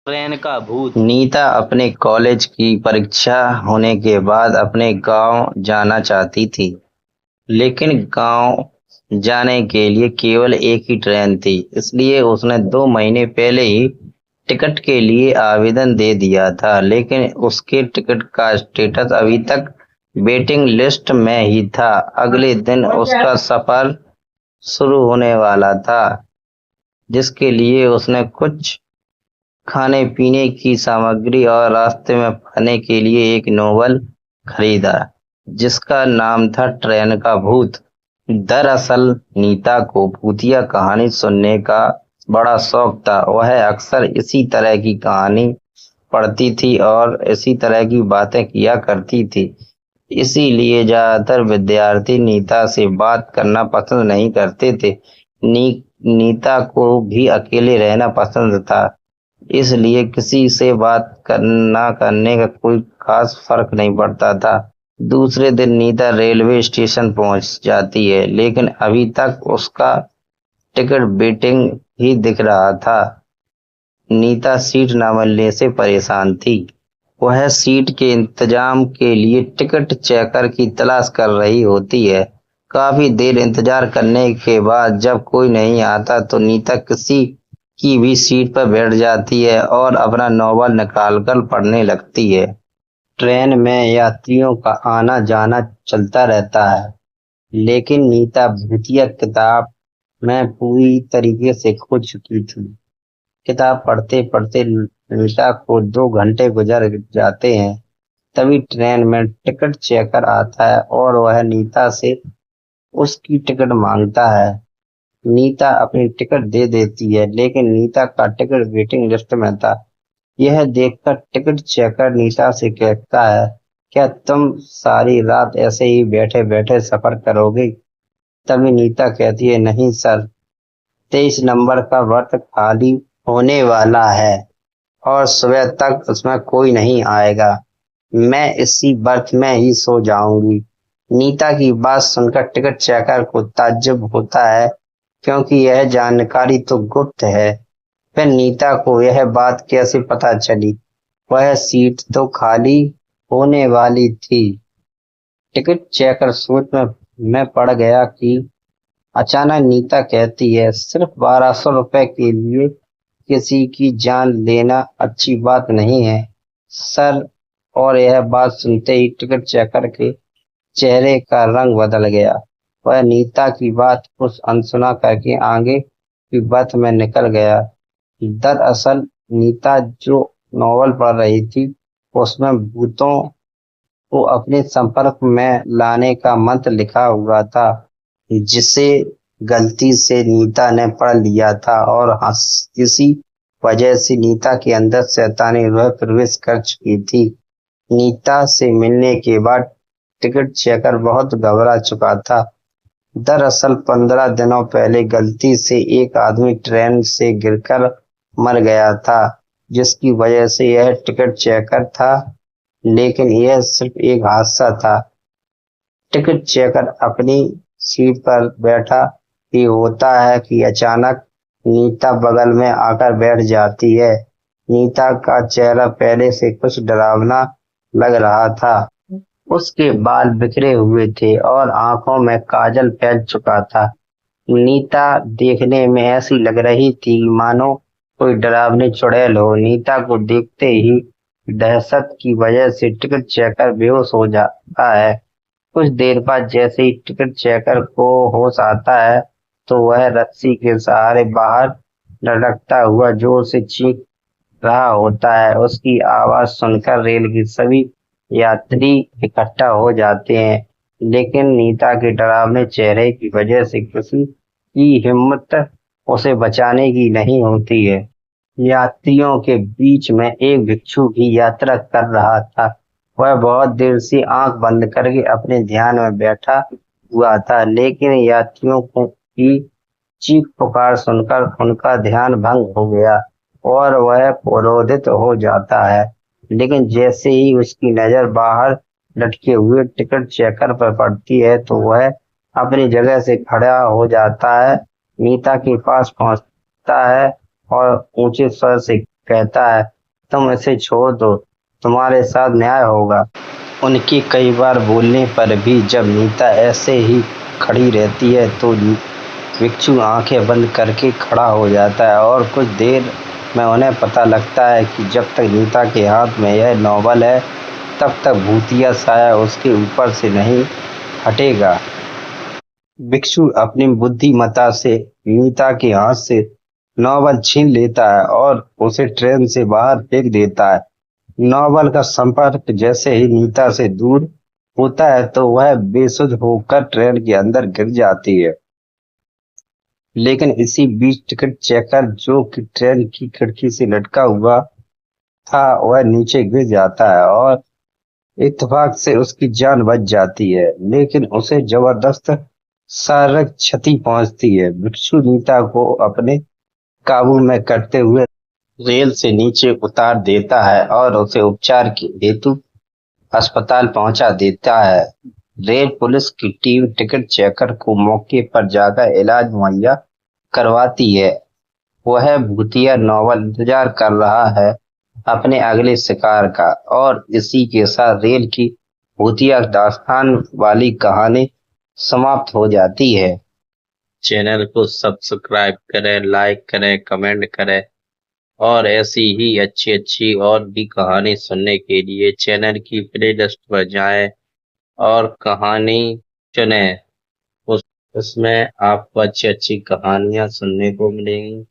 Train का भूत। नीता अपने कॉलेज की परीक्षा होने के बाद अपने गांव जाना चाहती थी, लेकिन गांव जाने के लिए केवल एक ही ट्रेन थी। इसलिए उसने 2 महीने पहले ही टिकट के लिए आवेदन दे दिया था, लेकिन उसके टिकट का स्टेटस अभी तक वेटिंग लिस्ट में ही था। अगले दिन उसका सफर शुरू होने वाला था, जिसके लिए उसने कुछ खाने पीने की सामग्री और रास्ते में पढ़ने के लिए एक नोवेल खरीदा, जिसका नाम था ट्रेन का भूत। दरअसल नीता को भूतिया कहानी सुनने का बड़ा शौक था। वह अक्सर इसी तरह की कहानी पढ़ती थी और इसी तरह की बातें किया करती थी। इसीलिए ज्यादातर विद्यार्थी नीता से बात करना पसंद नहीं करते थे। नीता को भी अकेले रहना पसंद था, इसलिए किसी से बात ना करने का कोई खास फर्क नहीं पड़ता था। दूसरे दिन नीता रेलवे स्टेशन पहुंच जाती है, लेकिन अभी तक उसका टिकट वेटिंग ही दिख रहा था। नीता सीट न मिलने से परेशान थी। वह सीट के इंतजाम के लिए टिकट चेकर की तलाश कर रही होती है। काफी देर इंतजार करने के बाद जब कोई नहीं आता तो नीता किसी की भी सीट पर बैठ जाती है और अपना नॉवल निकालकर पढ़ने लगती है। ट्रेन में यात्रियों का आना जाना चलता रहता है, लेकिन नीता भूतिया किताब में पूरी तरीके से खो चुकी थी। किताब पढ़ते पढ़ते नीता को 2 घंटे गुजर जाते हैं। तभी ट्रेन में टिकट चेकर आता है और वह नीता से उसकी टिकट मांगता है। नीता अपनी टिकट दे देती है, लेकिन नीता का टिकट वेटिंग लिस्ट में था। यह देखकर टिकट चेकर नीता से कहता है, क्या तुम सारी रात ऐसे ही बैठे बैठे सफर करोगे? तभी नीता कहती है, नहीं सर, 23 नंबर का बर्थ खाली होने वाला है और सुबह तक उसमें कोई नहीं आएगा। मैं इसी बर्थ में ही सो जाऊंगी। नीता की बात सुनकर टिकट चेकर को ताज्जुब होता है, क्योंकि यह जानकारी तो गुप्त है। फिर नीता को यह बात कैसे पता चली? वह सीट तो खाली होने वाली थी। टिकट चेकर सोच में पड़ गया कि अचानक नीता कहती है, सिर्फ 1200 रुपए के लिए किसी की जान लेना अच्छी बात नहीं है सर। और यह बात सुनते ही टिकट चेकर के चेहरे का रंग बदल गया। वह नीता की बात कुछ अनसुना करके आगे की बर्थ में निकल गया। दरअसल नीता जो नॉवल पढ़ रही थी, उसमें भूतों को अपने संपर्क में लाने का मंत्र लिखा हुआ था, जिसे गलती से नीता ने पढ़ लिया था और इसी वजह से नीता के अंदर शैतानी रूह प्रवेश कर चुकी थी। नीता से मिलने के बाद टिकट चेकर बहुत घबरा चुका था। दरअसल 15 दिनों पहले गलती से एक आदमी ट्रेन से गिरकर मर गया था, जिसकी वजह से यह टिकट चेकर था, लेकिन यह सिर्फ एक हादसा था। टिकट चेकर अपनी सीट पर बैठा ही होता है कि अचानक नीता बगल में आकर बैठ जाती है। नीता का चेहरा पहले से कुछ डरावना लग रहा था। उसके बाल बिखरे हुए थे और आंखों में काजल फैल चुका था। नीता देखने में ऐसी लग रही थी मानो कोई डरावनी चुड़ैल हो। नीता को देखते ही दहशत की वजह से टिकट चेकर बेहोश हो जाता है। कुछ देर बाद जैसे ही टिकट चेकर को होश आता है, तो वह रस्सी के सहारे बाहर लटकता हुआ जोर से चीख रहा होता है। उसकी आवाज सुनकर रेल के सभी यात्री इकट्ठा हो जाते हैं, लेकिन नीता के डरावने चेहरे की वजह से किसी की हिम्मत उसे बचाने की नहीं होती है। यात्रियों के बीच में एक भिक्षु भी यात्रा कर रहा था। वह बहुत देर से आंख बंद करके अपने ध्यान में बैठा हुआ था, लेकिन यात्रियों की चीख पुकार सुनकर उनका ध्यान भंग हो गया और वह क्रोधित हो जाता है। लेकिन जैसे ही उसकी नजर बाहर लटके हुए टिकट चेकर पर पड़ती है, तो वह अपनी जगह से खड़ा हो जाता है, नीता के पास पहुंचता है और ऊंचे स्वर से कहता है, तुम इसे छोड़ दो, तुम्हारे साथ न्याय होगा। उनके कई बार बोलने पर भी जब नीता ऐसे ही खड़ी रहती है तो भिक्षु आंखें बंद करके खड़ा हो जाता है और कुछ देर में उन्हें पता लगता है कि जब तक नीता के हाथ में यह नॉवल है तब तक भूतिया साया उसके ऊपर से नहीं हटेगा। भिक्षु अपनी बुद्धिमत्ता से नीता के हाथ से नॉवल छीन लेता है और उसे ट्रेन से बाहर फेंक देता है। नॉवल का संपर्क जैसे ही नीता से दूर होता है तो वह बेसुध होकर ट्रेन के अंदर गिर जाती है। लेकिन इसी बीच टिकट चेकर जो कि ट्रेन की खिड़की से लटका हुआ था वह नीचे गिर जाता है और इत्तेफाक से उसकी जान बच जाती है, लेकिन उसे जबरदस्त शारीरिक क्षति पहुंचती है। भिक्षु नीता को अपने काबू में करते हुए रेल से नीचे उतार देता है और उसे उपचार के हेतु अस्पताल पहुंचा देता है। रेल पुलिस की टीम टिकट चेकर को मौके पर जाकर इलाज मुहैया करवाती है। वह भूतिया नॉवल इंतजार कर रहा है अपने अगले शिकार का और इसी के साथ रेल की भूतिया दास्तान वाली कहानी समाप्त हो जाती है। चैनल को सब्सक्राइब करें, लाइक करें, कमेंट करें और ऐसी ही अच्छी अच्छी और भी कहानी सुनने के लिए चैनल की प्लेलिस्ट पर जाएं और कहानी चुनें। उसमें आपको अच्छी अच्छी कहानियां सुनने को मिलेंगी।